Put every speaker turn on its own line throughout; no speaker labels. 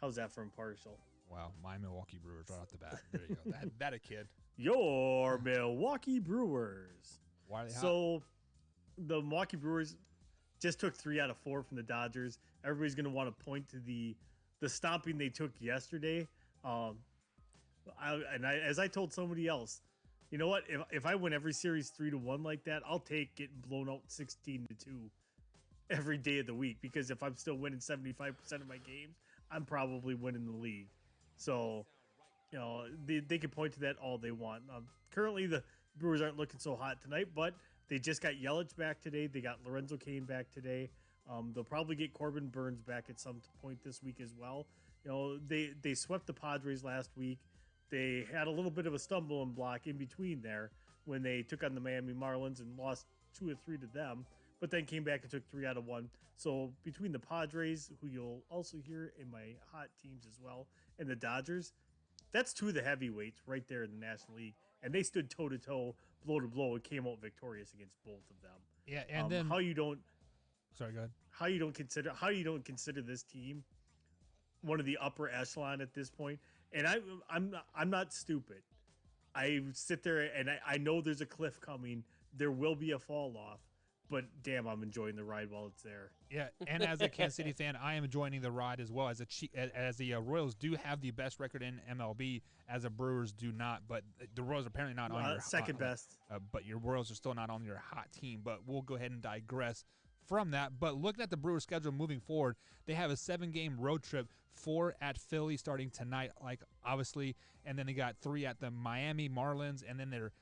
How's that for impartial?
Wow, my Milwaukee Brewers right off the bat. There you go. That a kid.
Your Milwaukee Brewers.
Why are they hot?
So the Milwaukee Brewers just took 3 out of 4 from the Dodgers. Everybody's going to want to point to the stomping they took yesterday. As I told somebody else, you know what? If I win every series 3-1 like that, I'll take getting blown out 16-2 every day of the week, because if I'm still winning 75% of my games, I'm probably winning the league. So, they can point to that all they want. Currently, the Brewers aren't looking so hot tonight, but they just got Yelich back today. They got Lorenzo Cain back today. They'll probably get Corbin Burns back at some point this week as well. They swept the Padres last week. They had a little bit of a stumbling block in between there when they took on the Miami Marlins and lost 2 or 3 to them, but then came back and took 3 out of 1. So between the Padres, who you'll also hear in my hot teams as well, and the Dodgers, that's 2 of the heavyweights right there in the National League, and they stood toe to toe, blow to blow, and came out victorious against both of them.
Yeah, and then
How you don't
sorry, go ahead.
how you don't consider this team one of the upper echelon at this point. And I'm not stupid. I sit there and I know there's a cliff coming. There will be a fall off, but damn, I'm enjoying the ride while it's there.
Yeah, and as a Kansas City fan, I am joining the ride as well. As the Royals do have the best record in MLB, as the Brewers do not. But the Royals are apparently not on your
second best.
But your Royals are still not on your hot team. But we'll go ahead and digress from that. But looking at the Brewers' schedule moving forward, they have a 7-game road trip, 4 at Philly starting tonight, like obviously, and then they got 3 at the Miami Marlins, and then they're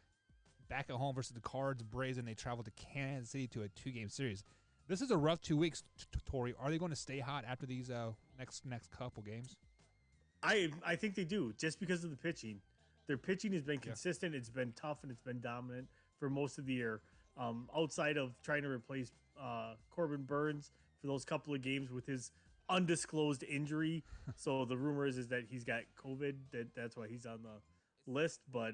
back at home versus the Cards, Braves, and they travel to Kansas City to a 2-game series. This is a rough 2 weeks, Tori. Are they going to stay hot after these next couple games?
I think they do, just because of the pitching. Their pitching has been consistent. It's been tough, and it's been dominant for most of the year. Outside of trying to replace Corbin Burns for those couple of games with his undisclosed injury. So the rumor is that he's got COVID. That's why he's on the list. But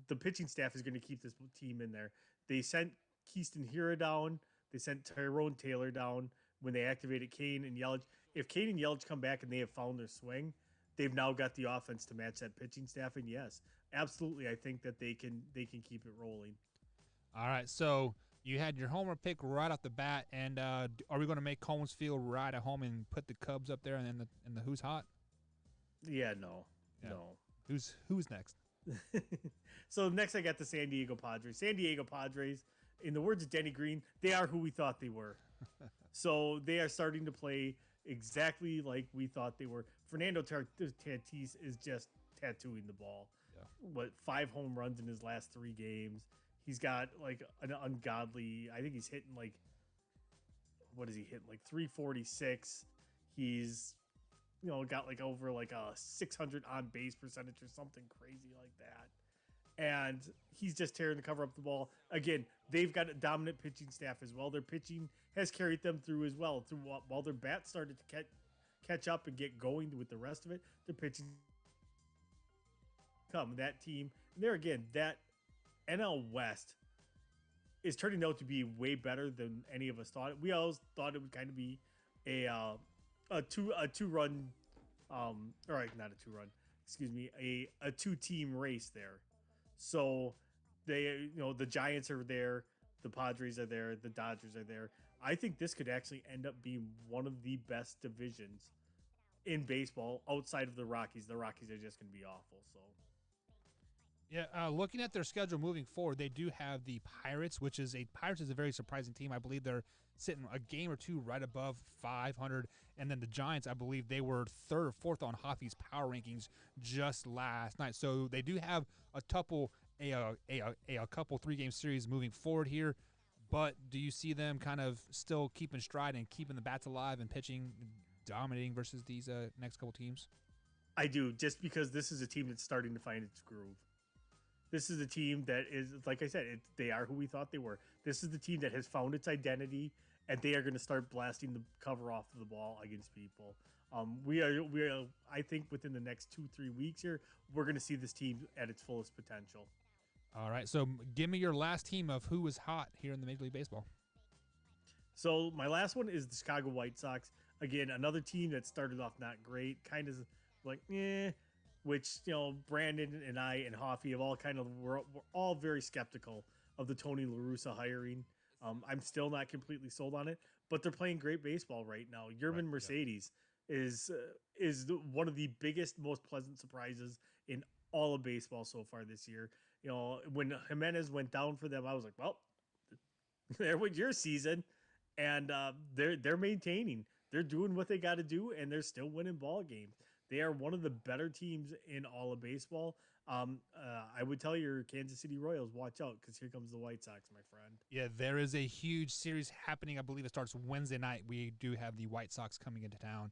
the pitching staff is going to keep this team in there. They sent Keaston Hira down. They sent Tyrone Taylor down when they activated Cain and Yelich. If Cain and Yelich come back and they have found their swing, they've now got the offense to match that pitching staff. And yes, absolutely, I think that they can keep it rolling.
All right, so you had your homer pick right off the bat, and are we going to make Combs Field right at home and put the Cubs up there and the who's hot?
Yeah, no.
Who's next?
So next I got the San Diego Padres. San Diego Padres, in the words of Denny Green, they are who we thought they were. So they are starting to play exactly like we thought they were. Fernando Tatis is just tattooing the ball. Yeah. 5 home runs in his last 3 games. He's got like an ungodly, I think he's hitting like, what is he hitting? Like 346. He's, got like over like a 600 on base percentage or something crazy like that. And he's just tearing the cover up the ball. Again, they've got a dominant pitching staff as well. Their pitching has carried them through as well. While their bats started to catch up and get going with the rest of it, their pitching that team. And there again, that NL West is turning out to be way better than any of us thought. We always thought it would kind of be a two-run, not a two-run, excuse me, a 2-team race there. So they, the Giants are there, the Padres are there, the Dodgers are there. I think this could actually end up being one of the best divisions in baseball outside of the Rockies. The Rockies are just going to be awful. So.
Yeah, looking at their schedule moving forward, they do have the Pirates, Pirates is a very surprising team. I believe they're sitting a game or 2 right above 500, and then the Giants, I believe they were 3rd or 4th on Hoffy's power rankings just last night. So they do have a couple 3-game series moving forward here. But do you see them kind of still keeping stride and keeping the bats alive and pitching, dominating versus these next couple teams?
I do, just because this is a team that's starting to find its groove. This is a team that is, like I said, they are who we thought they were. This is the team that has found its identity, and they are going to start blasting the cover off of the ball against people. We are. I think within the next 2-3 weeks here, we're going to see this team at its fullest potential.
All right, so give me your last team of who is hot here in the Major League Baseball.
So my last one is the Chicago White Sox. again, another team that started off not great, kind of like which Brandon and I and Hoffy have all kind of we're all very skeptical of the Tony La Russa hiring. I'm still not completely sold on it, but they're playing great baseball right now.
Right.
Yerman
Yep.
Mercedes is one of the biggest, most pleasant surprises in all of baseball so far this year. When Jimenez went down for them, I was like, well, there went your season, and they're maintaining. They're doing what they got to do, and they're still winning ball games. They are one of the better teams in all of baseball. I would tell your Kansas City Royals, watch out because here comes the White Sox, my friend.
Yeah, there is a huge series happening. I believe it starts Wednesday night. We do have the White Sox coming into town.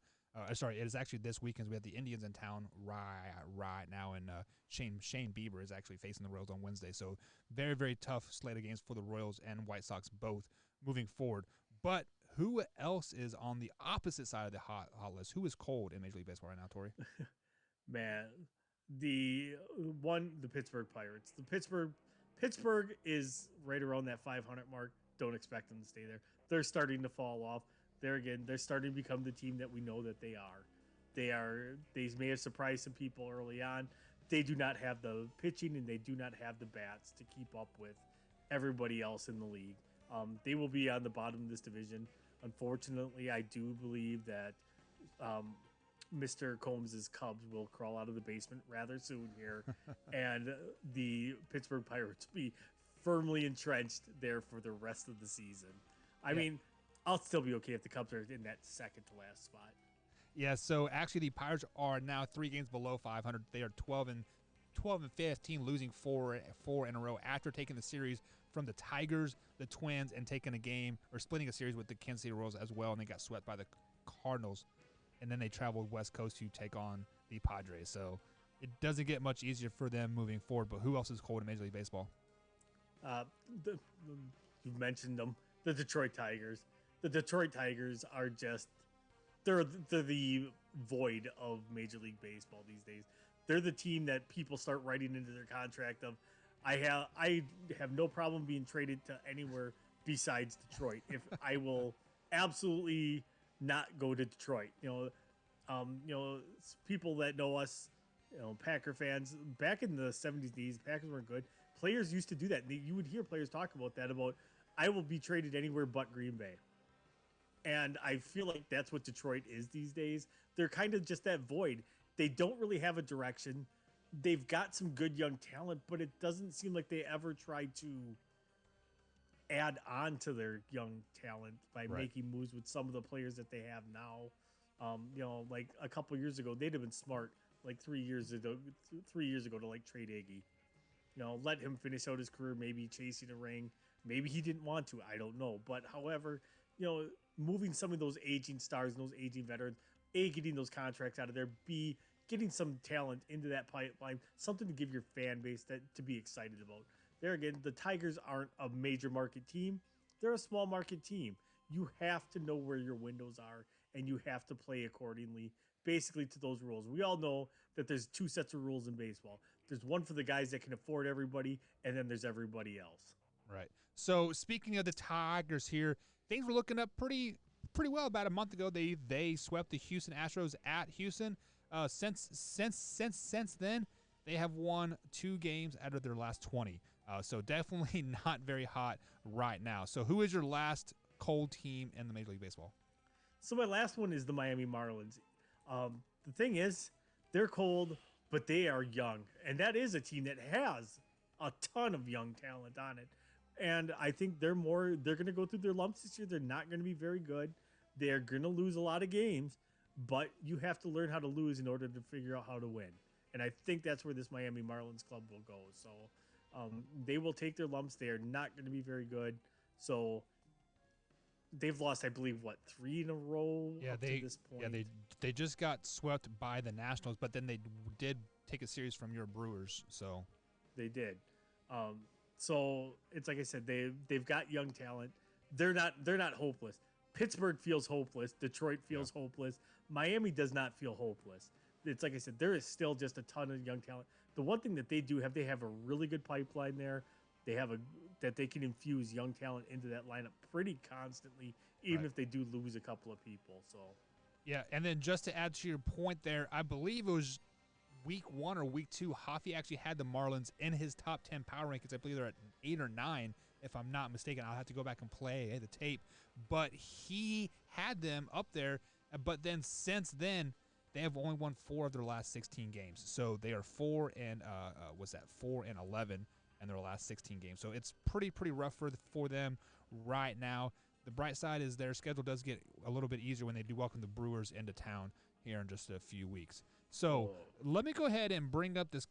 Sorry, it is actually this weekend. We have the Indians in town right now, and Shane Bieber is actually facing the Royals on Wednesday. So very, very tough slate of games for the Royals and White Sox both moving forward. But who else is on the opposite side of the hot list? Who is cold in Major League Baseball right now, Tori?
Man, the Pittsburgh Pirates. Pittsburgh is right around that 500 mark. Don't expect them to stay there. They're starting to fall off. They're starting to become the team that we know that they are. They may have surprised some people early on. They do not have the pitching and they do not have the bats to keep up with everybody else in the league. They will be on the bottom of this division. Unfortunately, I do believe that Mr. Combs's Cubs will crawl out of the basement rather soon here, and the Pittsburgh Pirates will be firmly entrenched there for the rest of the season. I mean, I'll still be okay if the Cubs are in that second to last spot.
Yeah, so actually the Pirates are now 3 games below 500. They are 12 and 15, losing four in a row after taking the series from the Tigers, the Twins, and taking a game or splitting a series with the Kansas City Royals as well, and they got swept by the Cardinals. And then they traveled West Coast to take on the Padres. So it doesn't get much easier for them moving forward. But who else is cold in Major League Baseball?
Uh, the, you mentioned them, the Detroit Tigers. The Detroit Tigers are just they're the void of Major League Baseball these days. They're the team that people start writing into their contract of I have no problem being traded to anywhere besides Detroit. If I will absolutely not go to Detroit. People that know us, Packer fans back in the 70s, these Packers weren't good. Players used to do that. You would hear players talk about that about I will be traded anywhere but Green Bay. And I feel like that's what Detroit is these days. They're kind of just that void. They don't really have a direction. They've got some good young talent, but it doesn't seem like they ever try to add on to their young talent by making moves with some of the players that they have now. Like a couple years ago, they'd have been smart like 3 years ago to like trade Iggy. Let him finish out his career, maybe chasing a ring. Maybe he didn't want to. I don't know. But however, moving some of those aging stars and those aging veterans, A, getting those contracts out of there, B, getting some talent into that pipeline, something to give your fan base that to be excited about. There again, the Tigers aren't a major market team. They're a small market team. You have to know where your windows are and you have to play accordingly, basically to those rules. We all know that there's 2 sets of rules in baseball. There's one for the guys that can afford everybody, and then there's everybody else.
Right. So speaking of the Tigers here, things were looking up pretty well about a month ago. They swept the Houston Astros at Houston. Since then, they have won 2 games out of their last 20. So definitely not very hot right now. So who is your last cold team in the Major League Baseball?
So my last one is the Miami Marlins. The thing is, they're cold, but they are young, and that is a team that has a ton of young talent on it. And I think they're going to go through their lumps this year. They're not going to be very good. They're going to lose a lot of games, but you have to learn how to lose in order to figure out how to win. And I think that's where this Miami Marlins club will go. So they will take their lumps. They are not going to be very good. So they've lost, I believe, 3 in a row up to this point.
Yeah, they just got swept by the Nationals, but then they did take a series from your Brewers. So
they did. So it's like I said, they've got young talent. They're not hopeless. Pittsburgh feels hopeless. Detroit feels hopeless. Miami does not feel hopeless. It's like I said, there is still just a ton of young talent. The one thing that they have a really good pipeline there. They have that they can infuse young talent into that lineup pretty constantly, even if they do lose a couple of people. So
Yeah, and then just to add to your point there, I believe it was week 1 or week 2, Hoffy actually had the Marlins in his top 10 power rankings. I believe they're at 8 or 9, if I'm not mistaken. I'll have to go back and play the tape. But he had them up there, but then since then, they have only won 4 of their last 16 games. So they are 4 and 11 in their last 16 games. So it's pretty rough for them right now. The bright side is their schedule does get a little bit easier when they do welcome the Brewers into town here in just a few weeks. So let me go ahead and bring up this